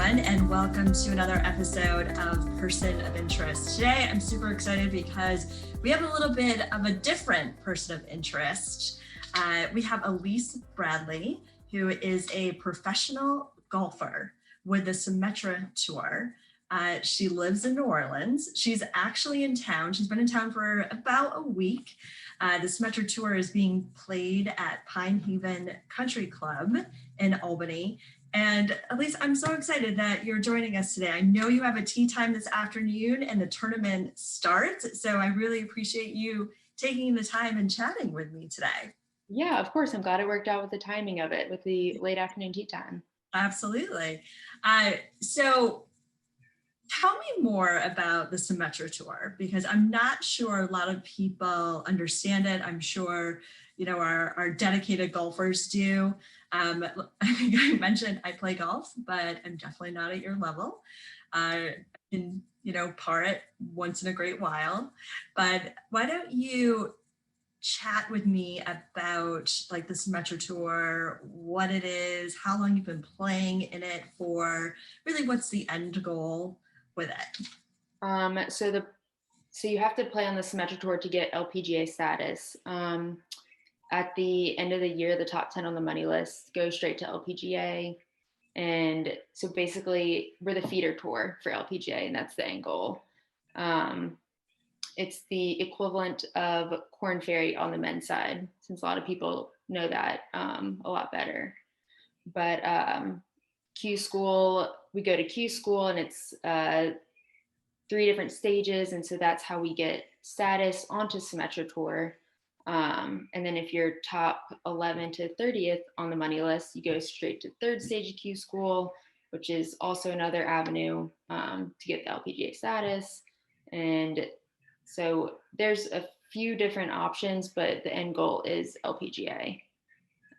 everyone, and welcome to another episode of Person of Interest. Today, I'm super excited because we have a little bit of a different person of interest. We have Elise Bradley, who is a professional golfer with the Symetra Tour. She lives in New Orleans. She's actually in town. She's been in town for about a week. The Symetra Tour is being played at Pine Haven Country Club in Albany. And Elise, I'm so excited that you're joining us today. I know you have a tee time this afternoon and the tournament starts. So I really appreciate you taking the time and chatting with me today. Yeah, of course. I'm glad it worked out with the timing of it with the late afternoon tee time. Absolutely. So tell me more about the Symetra Tour, because I'm not sure a lot of people understand it. I'm sure, you know, our dedicated golfers do. I think I mentioned I play golf, but I'm definitely not at your level. I can, par it once in a great while. But why don't you chat with me about like the Symetra Tour, what it is, how long you've been playing in it for, really what's the end goal with it? So you have to play on the Symetra Tour to get LPGA status. At the end of the year, the top 10 on the money list go straight to LPGA. And so basically we're the feeder tour for LPGA, and that's the end goal. It's the equivalent of Korn Ferry on the men's side, since a lot of people know that a lot better. But Q school, we go to Q school, and it's 3 different stages. And so that's how we get status onto Symetra Tour. And then if you're top 11 to 30th on the money list, you go straight to 3rd stage of Q school, which is also another avenue to get the LPGA status. And so there's a few different options, but the end goal is LPGA.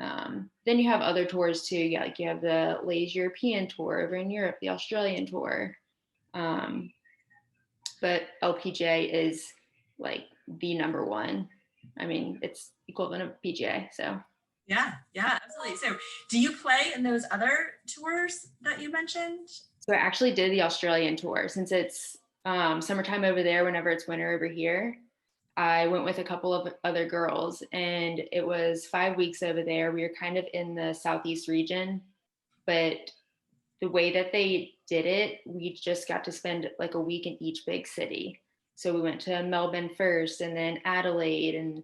Then you have other tours too. You have the Ladies European Tour over in Europe, the Australian Tour. But LPGA is like the number one. I mean, it's equivalent of PGA, so. Yeah, absolutely. So do you play in those other tours that you mentioned? So I actually did the Australian Tour. Since it's summertime over there, whenever it's winter over here, I went with a couple of other girls, and it was 5 weeks over there. We were kind of in the Southeast region, but the way that they did it, we just got to spend like a week in each big city. So we went to Melbourne first, and then Adelaide, and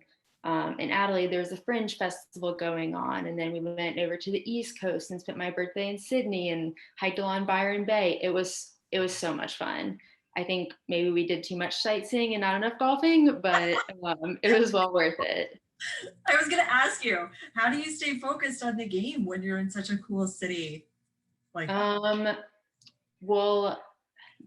in Adelaide there was a Fringe Festival going on, and then we went over to the East Coast and spent my birthday in Sydney and hiked along Byron Bay. It was so much fun. I think maybe we did too much sightseeing and not enough golfing, but it was well worth it. I was going to ask you, how do you stay focused on the game when you're in such a cool city like that? Well,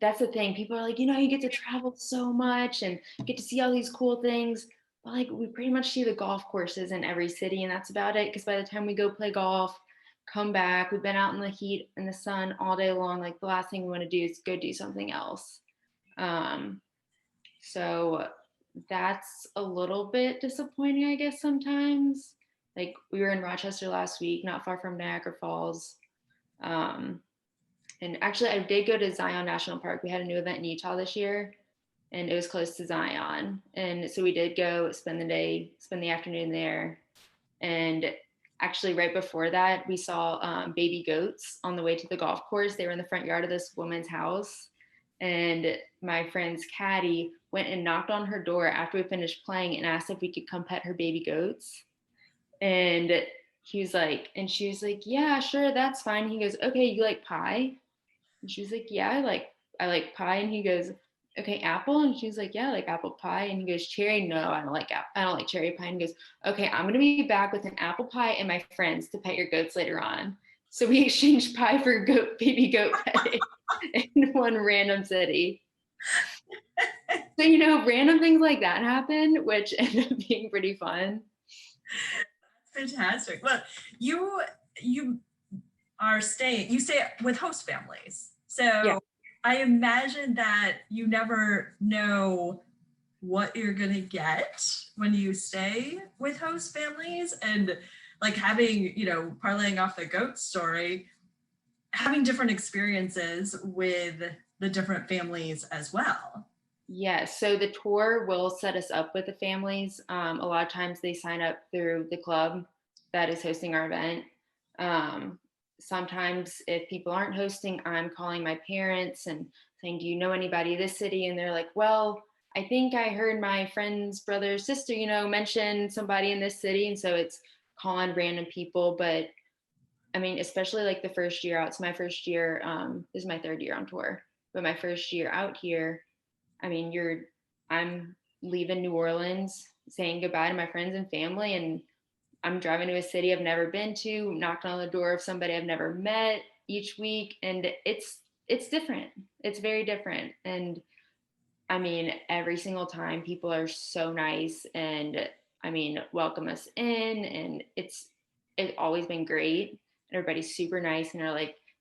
that's the thing. People are like, you get to travel so much and get to see all these cool things. But like, we pretty much see the golf courses in every city, and that's about it. Because by the time we go play golf, come back, we've been out in the heat and the sun all day long. Like, the last thing we want to do is go do something else. So that's a little bit disappointing, I guess, sometimes. Like, we were in Rochester last week, not far from Niagara Falls. And actually, I did go to Zion National Park. We had a new event in Utah this year, and it was close to Zion. And so we did go spend the afternoon there. And actually, right before that, we saw baby goats on the way to the golf course. They were in the front yard of this woman's house. And my friend's caddy went and knocked on her door after we finished playing and asked if we could come pet her baby goats. And she was like, yeah, sure, that's fine. He goes, okay, you like pie? And she was like, yeah, I like pie. And he goes, okay, apple? And she was like, yeah, I like apple pie. And he goes, cherry? No, I don't like cherry pie. And he goes, okay, I'm gonna be back with an apple pie and my friends to pet your goats later on. So we exchanged pie for baby goat petting in one random city. So, random things like that happen, which end up being pretty fun. That's fantastic. Well, you stay with host families. So yeah. I imagine that you never know what you're going to get when you stay with host families, and like having, parlaying off the goat story, having different experiences with the different families as well. Yes, so the tour will set us up with the families. A lot of times they sign up through the club that is hosting our event. Um, Sometimes if people aren't hosting, I'm calling my parents and saying, "Do you know anybody in this city?" And they're like, "Well, I think I heard my friend's brother, sister, mention somebody in this city." And so it's calling random people. But I mean, especially like the first year out, it's my first year. This is my third year on tour, but my first year out here, I mean, I'm leaving New Orleans, saying goodbye to my friends and family, and I'm driving to a city I've never been to, knocking on the door of somebody I've never met each week, and it's different. It's very different, and I mean, every single time people are so nice, and I mean, welcome us in, and it's always been great. Everybody's super nice, and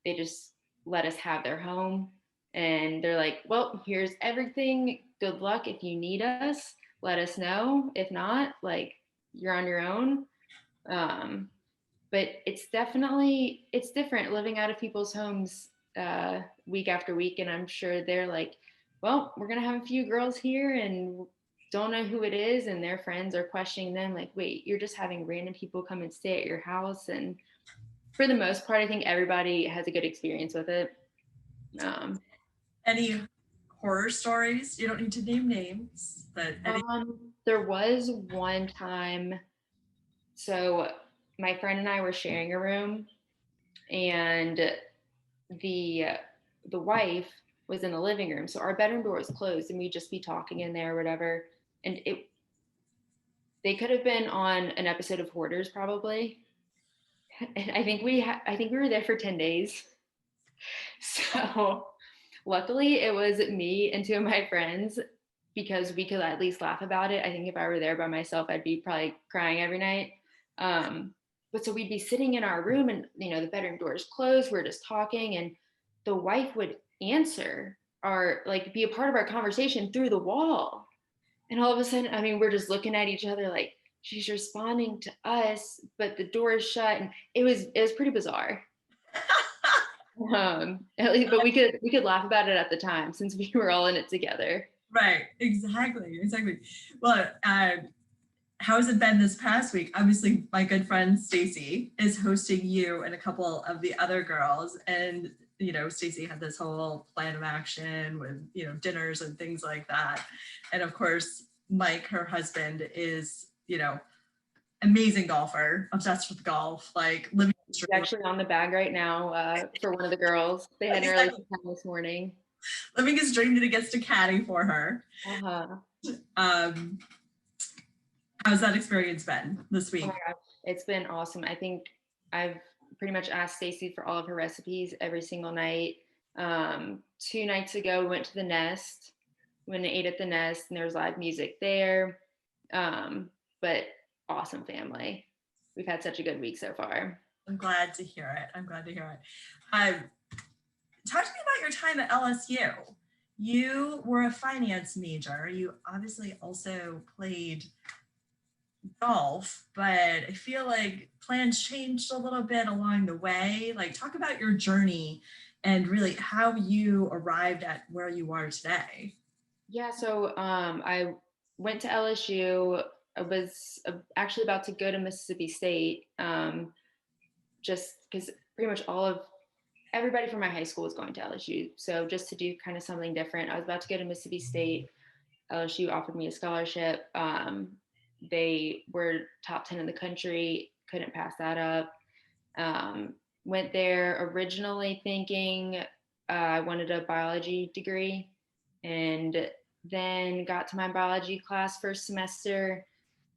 they just let us have their home, and they're like, "Well, here's everything. Good luck. If you need us, let us know. If not, like, you're on your own." Um, but it's different living out of people's homes week after week, and I'm sure they're like, "Well, we're gonna have a few girls here and don't know who it is," and their friends are questioning them like, "Wait, you're just having random people come and stay at your house?" And for the most part, I think everybody has a good experience with it. um, Any horror stories? You don't need to name names, but any. there was one time, so my friend and I were sharing a room, and the the wife was in the living room, so our bedroom door was closed and we'd just be talking in there or whatever, and it they could have been on an episode of Hoarders probably. And I think we were there for 10 days. So luckily it was me and two of my friends, because we could at least laugh about it. I think if I were there by myself, I'd be probably crying every night. But so we'd be sitting in our room, and the bedroom door is closed, we're just talking, and the wife would answer our, like, be a part of our conversation through the wall. And all of a sudden, I mean, we're just looking at each other like, she's responding to us, but the door is shut, and it was pretty bizarre. At least, but we could laugh about it at the time since we were all in it together. Right, exactly. Well, how has it been this past week? Obviously, my good friend Stacy is hosting you and a couple of the other girls, and Stacy had this whole plan of action with dinners and things like that. And of course, Mike, her husband, is amazing golfer, obsessed with golf, like living. He's actually on the bag right now for one of the girls. They had an early time this morning. Living his dream that he gets to caddy for her. How's that experience been this week? Oh my gosh, it's been awesome. I think I've pretty much asked Stacy for all of her recipes every single night. 2 nights ago, we went to the Nest, went and ate at the Nest, and there was live music there. But awesome family. We've had such a good week so far. I'm glad to hear it. Talk to me about your time at LSU. You were a finance major. You obviously also played golf, but I feel like plans changed a little bit along the way. Like, talk about your journey and really how you arrived at where you are today. Yeah, so I went to LSU. I was actually about to go to Mississippi State, just because pretty much everybody from my high school was going to LSU. So just to do kind of something different, I was about to go to Mississippi State. LSU offered me a scholarship. They were top 10 in the country, couldn't pass that up. Went there originally thinking I wanted a biology degree, and then got to my biology class first semester.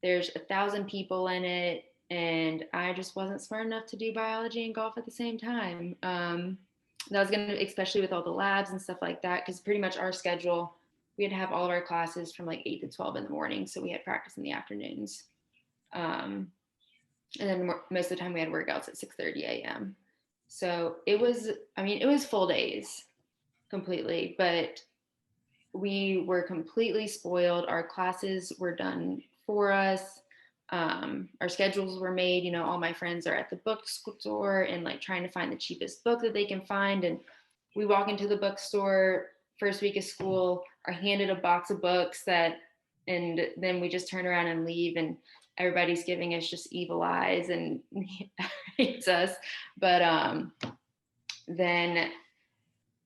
There's 1,000 people in it, and I just wasn't smart enough to do biology and golf at the same time. That was going to, especially with all the labs and stuff like that, because pretty much our schedule, we had to have all of our classes from like 8 to 12 in the morning. So we had practice in the afternoons. And then most of the time we had workouts at 6:30 a.m. So it was full days completely, but we were completely spoiled. Our classes were done for us. Our schedules were made, all my friends are at the bookstore and like trying to find the cheapest book that they can find. And we walk into the bookstore first week of school, are handed a box of books and then we just turn around and leave, and everybody's giving us just evil eyes and hates us. But then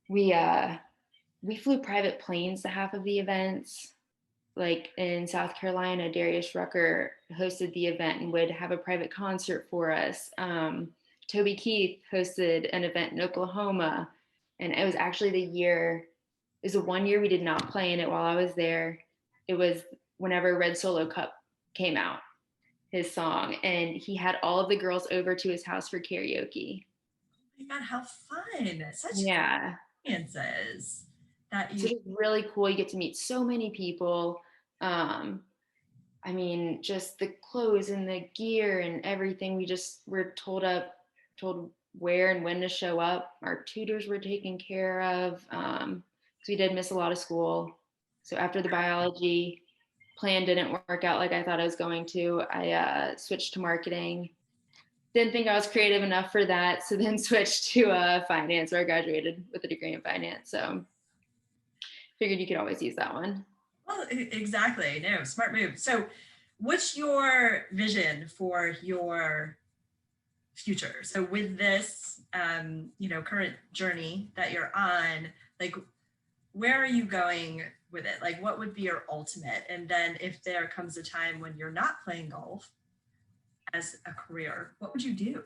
we flew private planes to half of the events. Like in South Carolina, Darius Rucker hosted the event and would have a private concert for us. Toby Keith hosted an event in Oklahoma, and it was actually it was the one year we did not play in it while I was there. It was whenever Red Solo Cup came out, his song, and he had all of the girls over to his house for karaoke. Oh my God, how fun. Such Yeah. experiences that So you, it's really cool. You get to meet so many people. I mean, just the clothes and the gear and everything. We just were told where and when to show up. Our tutors were taken care of. So we did miss a lot of school. So after the biology plan didn't work out like I thought I was going to, I switched to marketing. Didn't think I was creative enough for that. So then switched to finance, where I graduated with a degree in finance. So figured you could always use that one. well, exactly. No, smart move. So what's your vision for your future? So with this, current journey that you're on, like, where are you going with it? Like, what would be your ultimate? And then if there comes a time when you're not playing golf as a career, what would you do?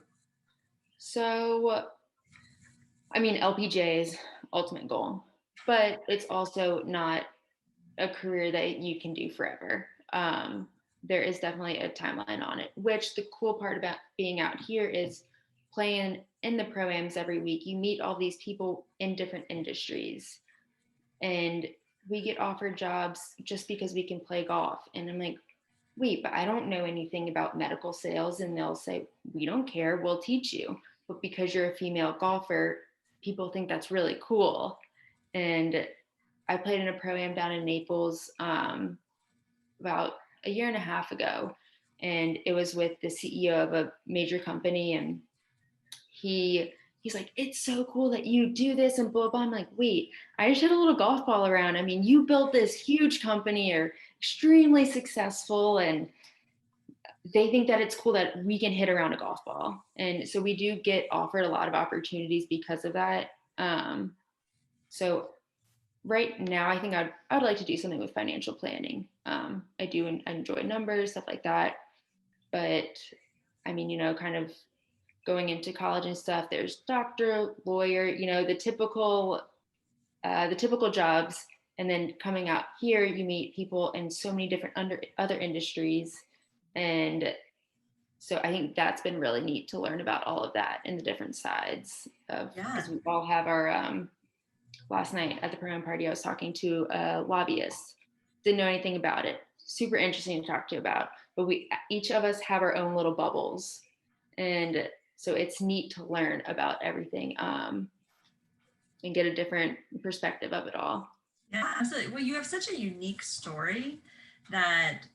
So, I mean, LPGA is ultimate goal, but it's also not a career that you can do forever. There is definitely a timeline on it, which the cool part about being out here is playing in the pro-ams every week. You meet all these people in different industries, and we get offered jobs just because we can play golf. And I'm like, wait, but I don't know anything about medical sales. And they'll say, we don't care, we'll teach you. But because you're a female golfer, people think that's really cool. And I played in a pro-am down in Naples about a year and a half ago. And it was with the CEO of a major company. And he's like, it's so cool that you do this and blah, blah. I'm like, wait, I just hit a little golf ball around. I mean, you built this huge company, are extremely successful, and they think that it's cool that we can hit around a golf ball. And so we do get offered a lot of opportunities because of that. So right now, I think I'd like to do something with financial planning. I enjoy numbers, stuff like that. But I mean, kind of going into college and stuff, there's doctor, lawyer, the typical jobs. And then coming out here, you meet people in so many different other industries. And so I think that's been really neat to learn about all of that and the different sides of, Yeah. because we all have our, last night at the program party, I was talking to a lobbyist, didn't know anything about it. Super interesting to talk to about, but we each of us have our own little bubbles. And so it's neat to learn about everything and get a different perspective of it all. Yeah, absolutely. Well, you have such a unique story that,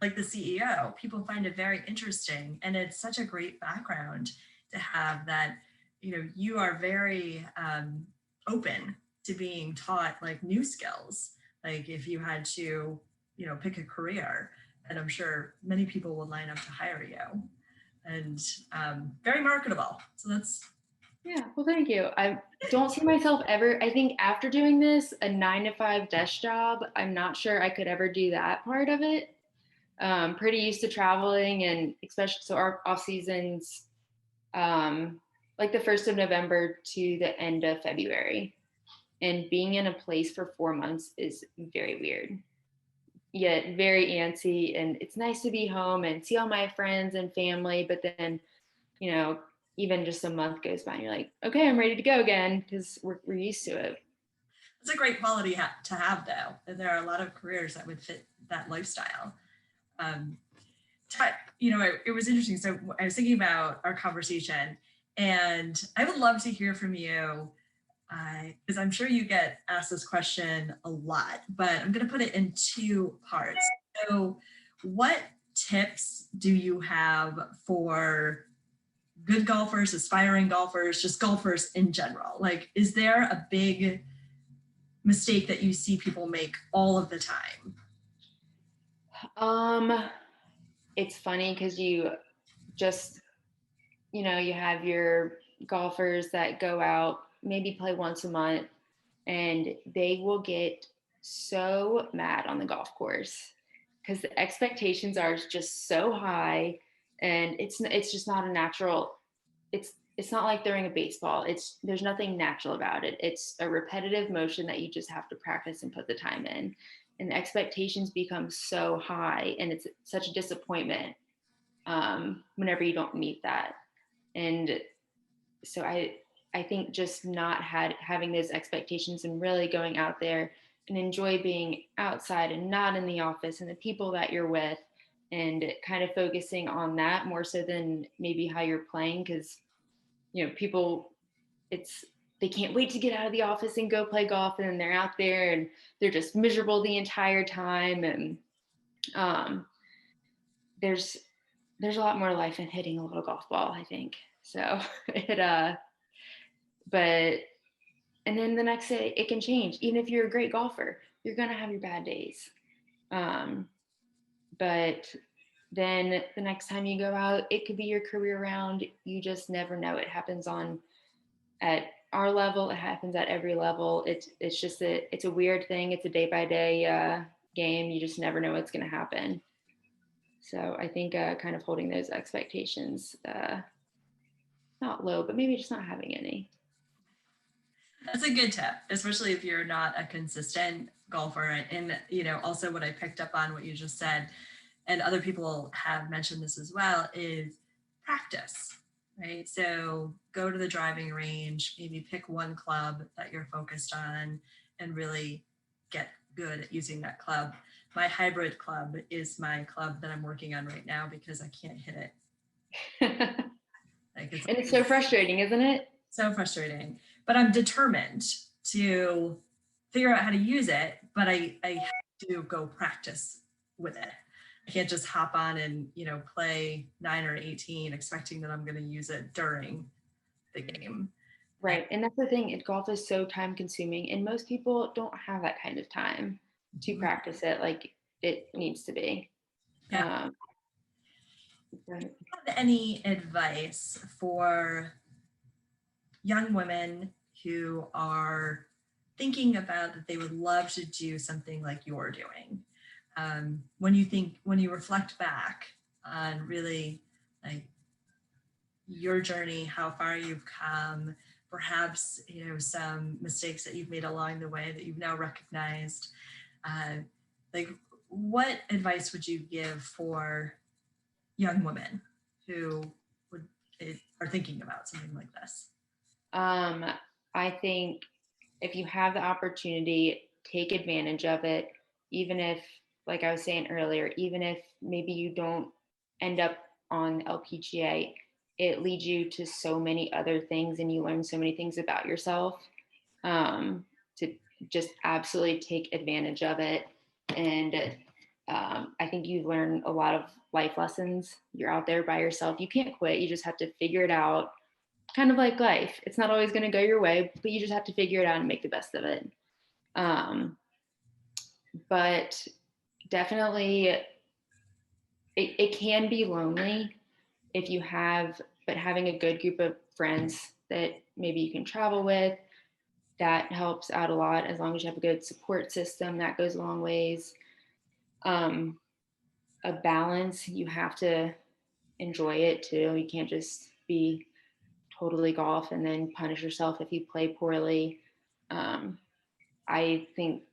like the CEO, people find it very interesting. And it's such a great background to have that, you are very open to being taught like new skills. Like if you had to, pick a career, and I'm sure many people would line up to hire you, and very marketable. So that's, Yeah, well, thank you. I don't see myself ever, I think after doing this, a 9 to 5 desk job, I'm not sure I could ever do that part of it. Pretty used to traveling, and especially so our off seasons, like the 1st of November to the end of February. And being in a place for 4 months is very weird, yet very antsy. And it's nice to be home and see all my friends and family. But then, you know, even just a month goes by and you're like, okay, I'm ready to go again because we're used to it. it's a great quality to have, though. And there are a lot of careers that would fit that lifestyle. Um, it was interesting. So I was thinking about our conversation, and I would love to hear from you because I'm sure you get asked this question a lot, but I'm going to put it in two parts. So, what tips do you have for good golfers, aspiring golfers, just golfers in general? Like, is there a big mistake that you see people make all of the time? It's funny because you just, you have your golfers that go out, maybe play once a month, and they will get so mad on the golf course because the expectations are just so high, and it's just not a natural. It's not like throwing a baseball. There's nothing natural about it. It's a repetitive motion that you just have to practice and put the time in, and the expectations become so high, and it's such a disappointment whenever you don't meet that. And so I think just not having those expectations and really going out there and enjoy being outside and not in the office and the people that you're with, and kind of focusing on that more so than maybe how you're playing. Because people, they can't wait to get out of the office and go play golf, and then they're out there and they're just miserable the entire time. And there's a lot more life in hitting a little golf ball, I think. So but and then the next day it can change. Even if you're a great golfer, you're gonna have your bad days. But then the next time you go out, it could be your career round. You just never know. It happens at our level. It happens at every level. It's just it's a weird thing. It's a day by day game. You just never know what's gonna happen. So I think kind of holding those expectations, not low, but maybe just not having any. That's a good tip, especially if you're not a consistent golfer. And, also what I picked up on what you just said, and other people have mentioned this as well, is practice, right? So go to the driving range, maybe pick one club that you're focused on and really get good at using that club. My hybrid club is my club that I'm working on right now because I can't hit it. And it's so frustrating, isn't it? So frustrating. But I'm determined to figure out how to use it, but I have to go practice with it. I can't just hop on and, play 9 or 18 expecting that I'm going to use it during the game. Right. And that's the thing. Golf is so time consuming, and most people don't have that kind of time to practice it like it needs to be. Yeah. Do you have any advice for young women who are thinking about that they would love to do something like you're doing? When you reflect back on really like your journey, how far you've come, perhaps some mistakes that you've made along the way that you've now recognized, like what advice would you give for young women who are thinking about something like this? I think if you have the opportunity, take advantage of it, even if, like I was saying earlier, even if maybe you don't end up on LPGA, it leads you to so many other things, and you learn so many things about yourself, to just absolutely take advantage of it. And I think you learn a lot of life lessons. You're out there by yourself. You can't quit. You just have to figure it out. Kind of like life. It's not always going to go your way, but you just have to figure it out and make the best of it. But definitely it can be lonely but having a good group of friends that maybe you can travel with, that helps out a lot. As long as you have a good support system, that goes a long ways. A balance, you have to enjoy it too. You can't just be totally golf and then punish yourself if you play poorly. I think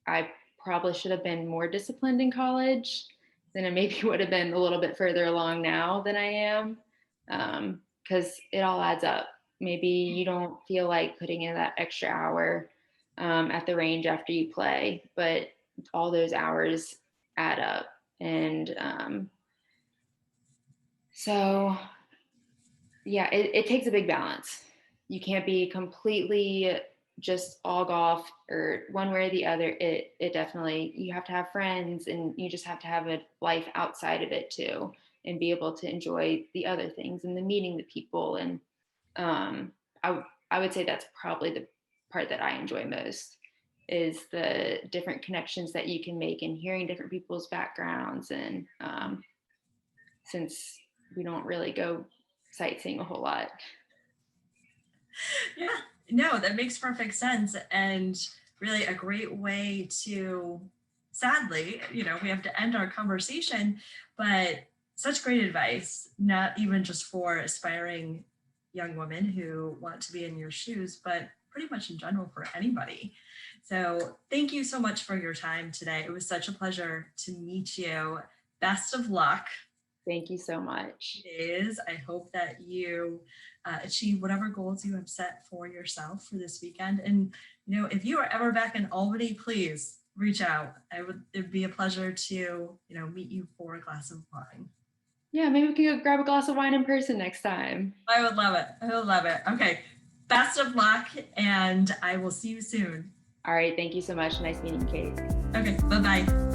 I probably should have been more disciplined in college. Then I maybe would have been a little bit further along now than I am, because it all adds up. Maybe you don't feel like putting in that extra hour at the range after you play, but all those hours add up. And so yeah, it takes a big balance. You can't be completely just all golf or one way or the other. It definitely, you have to have friends, and you just have to have a life outside of it too, and be able to enjoy the other things and the meeting the people. And I would say that's probably the part that I enjoy most, is the different connections that you can make and hearing different people's backgrounds. And since we don't really go sightseeing a whole lot. Yeah, no, that makes perfect sense. And really a great way to, sadly, we have to end our conversation, but such great advice, not even just for aspiring young women who want to be in your shoes, but pretty much in general for anybody. So thank you so much for your time today. It was such a pleasure to meet you. Best of luck. Thank you so much. It is. I hope that you achieve whatever goals you have set for yourself for this weekend. And, if you are ever back in Albany, please reach out. It'd be a pleasure to, meet you for a glass of wine. Yeah, maybe we can go grab a glass of wine in person next time. I would love it. I would love it. Okay. Best of luck, and I will see you soon. All right. Thank you so much. Nice meeting you, Kate. Okay. Bye-bye.